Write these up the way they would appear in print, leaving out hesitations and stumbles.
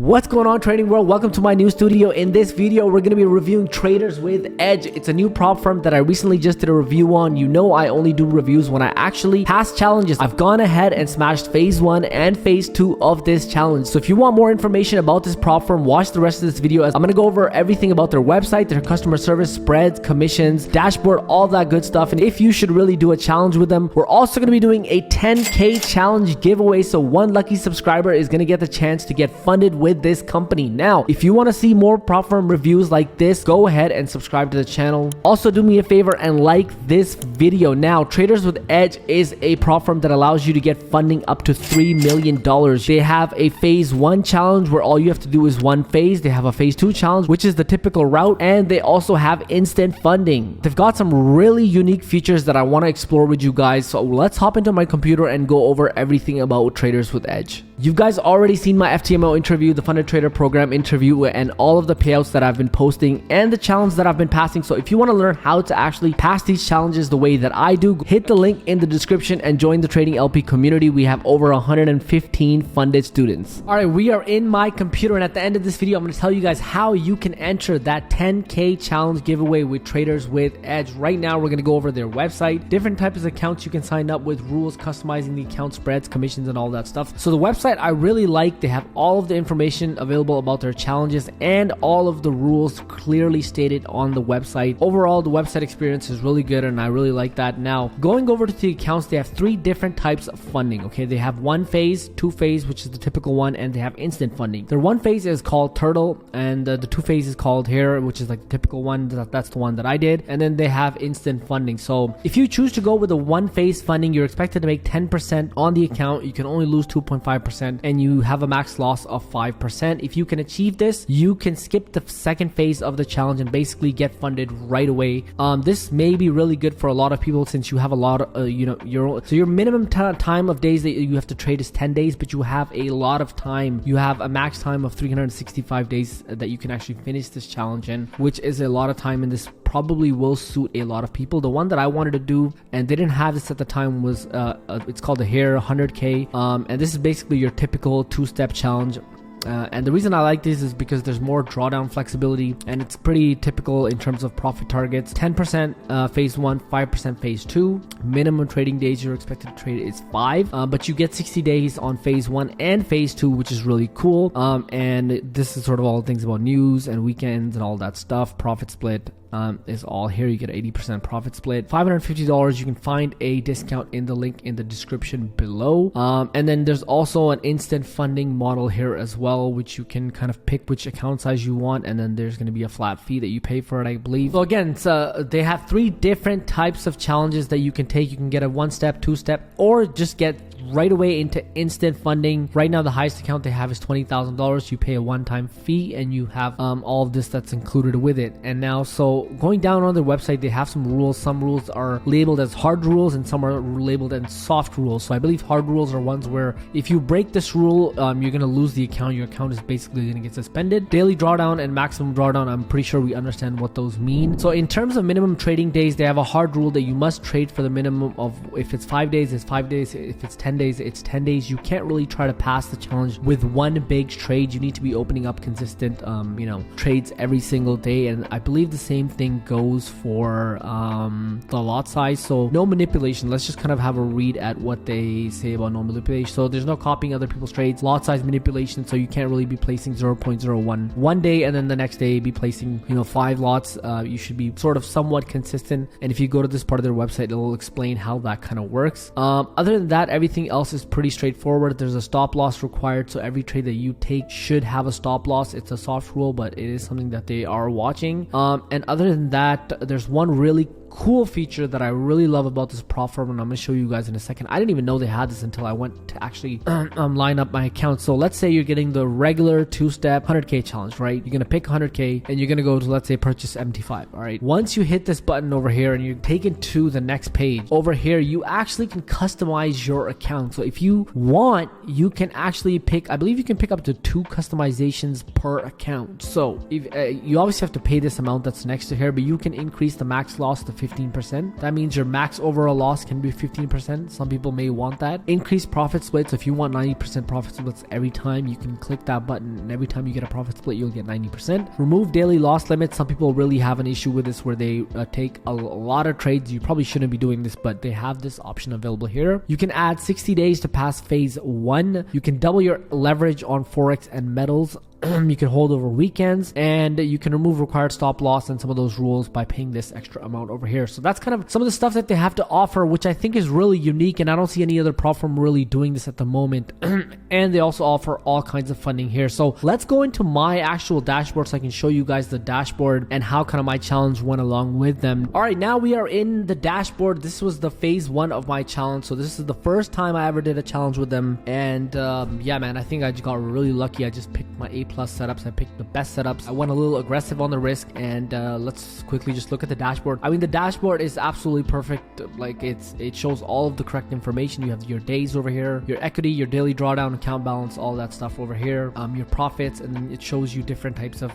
What's going on, trading world? Welcome to my new studio. In this video, we're going to be reviewing Traders with Edge. It's a new prop firm that I recently just did a review on. You know, I only do reviews when I actually pass challenges. I've gone ahead and smashed phase 1 and phase 2 of this challenge. So if you want more information about this prop firm, watch the rest of this video as I'm going to go over everything about their website, their customer service, spreads, commissions, dashboard, all that good stuff. And if you should really do a challenge with them, we're also going to be doing a 10K challenge giveaway. So one lucky subscriber is going to get the chance to get funded with this company. Now, if you want to see more prop firm reviews like this, go ahead and subscribe to the channel. Also, do me a favor and like this video. Now, Traders with Edge is a prop firm that allows you to get funding up to $3 million. They have a phase 1 challenge where all you have to do is one phase. They have a phase 2 challenge, which is the typical route, and they also have instant funding. They've got some really unique features that I want to explore with you guys. So let's hop into my computer and go over everything about Traders with Edge. You guys already seen my FTMO interview, the Funded Trader Program interview, and all of the payouts that I've been posting and the challenge that I've been passing. So if you want to learn how to actually pass these challenges the way that I do, hit the link in the description and join the Trading LP community. We have over 115 funded students. All right, we are in my computer, and at the end of this video, I'm going to tell you guys how you can enter that 10K challenge giveaway with Traders with Edge. Right now, we're going to go over their website, different types of accounts you can sign up with, rules, customizing the account, spreads, commissions, and all that stuff. So the website I really like. They have all of the information available about their challenges and all of the rules clearly stated on the website. Overall, the website experience is really good, and I really like that. Now, going over to the accounts, they have 3 different types of funding. Okay, they have 1 phase, 2 phase, which is the typical one, and they have instant funding. Their 1 phase is called Turtle, and the 2 phase is called Here, which is like the typical one. That's the one that I did. And then they have instant funding. So if you choose to go with the 1 phase funding, you're expected to make 10% on the account. You can only lose 2.5%, and you have a max loss of 5%. If you can achieve this, you can skip the 2nd phase of the challenge and basically get funded right away. This may be really good for a lot of people since you have a lot of your minimum time of days that you have to trade is 10 days, but you have a lot of time. You have a max time of 365 days that you can actually finish this challenge in, which is a lot of time, and this probably will suit a lot of people. The one that I wanted to do, and they didn't have this at the time, was it's called the Here 100k, and this is basically your typical 2-step challenge. And the reason I like this is because there's more drawdown flexibility, and it's pretty typical in terms of profit targets. 10% phase 1, 5% phase 2. Minimum trading days you're expected to trade is 5, but you get 60 days on phase 1 and phase 2, which is really cool. And this is sort of all the things about news and weekends and all that stuff. Profit split is all here. You get 80% profit split. $550. You can find a discount in the link in the description below. And then there's also an instant funding model here as well, which you can kind of pick which account size you want, and then there's going to be a flat fee that you pay for it, I believe. So again, they have 3 different types of challenges that you can take. You can get a 1-step, 2-step, or just get right away into instant funding. Right now, the highest account they have is $20,000. You pay a one-time fee, and you have all of this that's included with it. And now, so going down on their website, they have some rules. Some rules are labeled as hard rules, and some are labeled as soft rules. So I believe hard rules are ones where if you break this rule, you're going to lose the account. Your account is basically going to get suspended. Daily drawdown and maximum drawdown, I'm pretty sure we understand what those mean. So in terms of minimum trading days, they have a hard rule that you must trade for the minimum of, if it's 5 days, it's 5 days. If it's 10 days, it's 10 days. You can't really try to pass the challenge with one big trade. You need to be opening up consistent trades every single day, and I believe the same thing goes for the lot size. So no manipulation. Let's just kind of have a read at what they say about no manipulation. So there's no copying other people's trades. Lot size manipulation, so you can't really be placing 0.01 one day and then the next day be placing 5 lots. You should be sort of somewhat consistent, and if you go to this part of their website, it'll explain how that kind of works. Other than that, everything else is pretty straightforward. There's a stop loss required, so every trade that you take should have a stop loss. It's a soft rule, but it is something that they are watching. And other than that, there's one really cool feature that I really love about this prop firm, and I'm going to show you guys in a second. I didn't even know they had this until I went to actually line up my account. So let's say you're getting the regular 2-step 100k challenge, right? You're going to pick 100k and you're going to go to, let's say, purchase MT5. All right, once you hit this button over here and you're taken to the next page, over here you actually can customize your account. So if you want, you can actually pick, I believe you can pick up to 2 customizations per account. So if you obviously have to pay this amount that's next to here, but you can increase the max loss to 15%. That means your max overall loss can be 15%. Some people may want that. Increase profit splits. If you want 90% profit splits every time, you can click that button, and every time you get a profit split, you'll get 90%. Remove daily loss limits. Some people really have an issue with this where they take a lot of trades. You probably shouldn't be doing this, but they have this option available here. You can add 60 days to pass phase 1. You can double your leverage on Forex and metals. You can hold over weekends, and you can remove required stop loss and some of those rules by paying this extra amount over here. So that's kind of some of the stuff that they have to offer, which I think is really unique, and I don't see any other prop firm really doing this at the moment. And they also offer all kinds of funding here. So let's go into my actual dashboard so I can show you guys the dashboard and how kind of my challenge went along with them. All right, now we are in the dashboard. This was the phase 1 of my challenge. So this is the first time I ever did a challenge with them. And yeah, man, I think I just got really lucky. I just picked my A+ setups. I picked the best setups. I went a little aggressive on the risk, and let's quickly just look at the dashboard. I mean, the dashboard is absolutely perfect. Like it shows all of the correct information. You have your days over here, your equity, your daily drawdown, account balance, all that stuff over here, your profits, and then it shows you different types of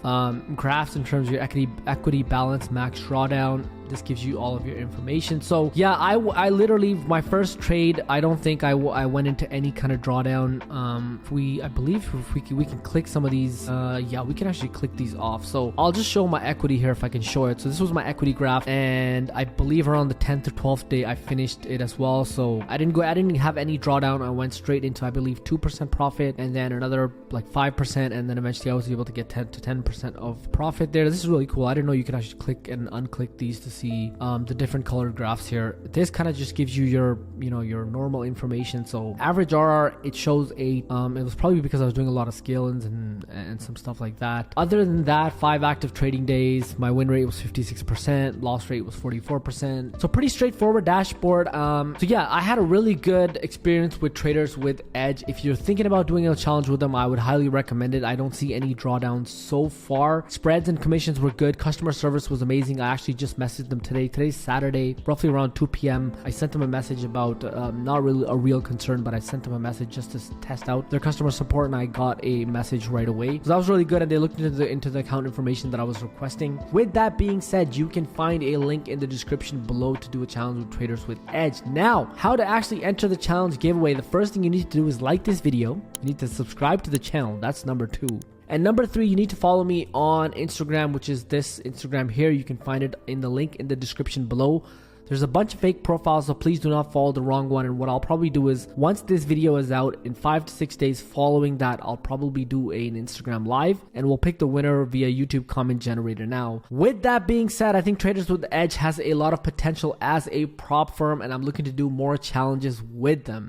graphs in terms of your equity balance, max drawdown. This gives you all of your information. So yeah, I literally, my first trade, I don't think I went into any kind of drawdown. I believe if we can click some of these, yeah, we can actually click these off. So I'll just show my equity here if I can show it. So this was my equity graph, and I believe around the 10th or 12th day I finished it as well. So I didn't have any drawdown. I went straight into, I believe, 2% profit, and then another like 5%, and then eventually I was able to get 10% of profit there. This is really cool. I didn't know you could actually click and unclick these to see the different colored graphs here. This kind of just gives you your your normal information. So average RR, it shows 8. It was probably because I was doing a lot of scale-ins and some stuff like that. Other than that, 5 active trading days, my win rate was 56%, loss rate was 44%. So pretty straightforward dashboard. So yeah, I had a really good experience with traders with Edge. If you're thinking about doing a challenge with them, I would highly recommend it. I don't see any drawdowns so far. Spreads and commissions were good. Customer service was amazing. I actually just messaged them today. Today's Saturday, roughly around 2 p.m. I sent them a message about not really a real concern, but I sent them a message just to test out their customer support, and I got a message right away. So that was really good, and they looked into the account information that I was requesting. With that being said, you can find a link in the description below to do a challenge with traders with Edge. Now, how to actually enter the challenge giveaway. The first thing you need to do is like this video. You need to subscribe to the channel. That's number 2. And number 3, you need to follow me on Instagram, which is this Instagram here. You can find it in the link in the description below. There's a bunch of fake profiles, so please do not follow the wrong one. And what I'll probably do is, once this video is out, in 5 to 6 days following that, I'll probably do an Instagram live, and we'll pick the winner via YouTube comment generator. Now, with that being said, I think Traders with Edge has a lot of potential as a prop firm, and I'm looking to do more challenges with them.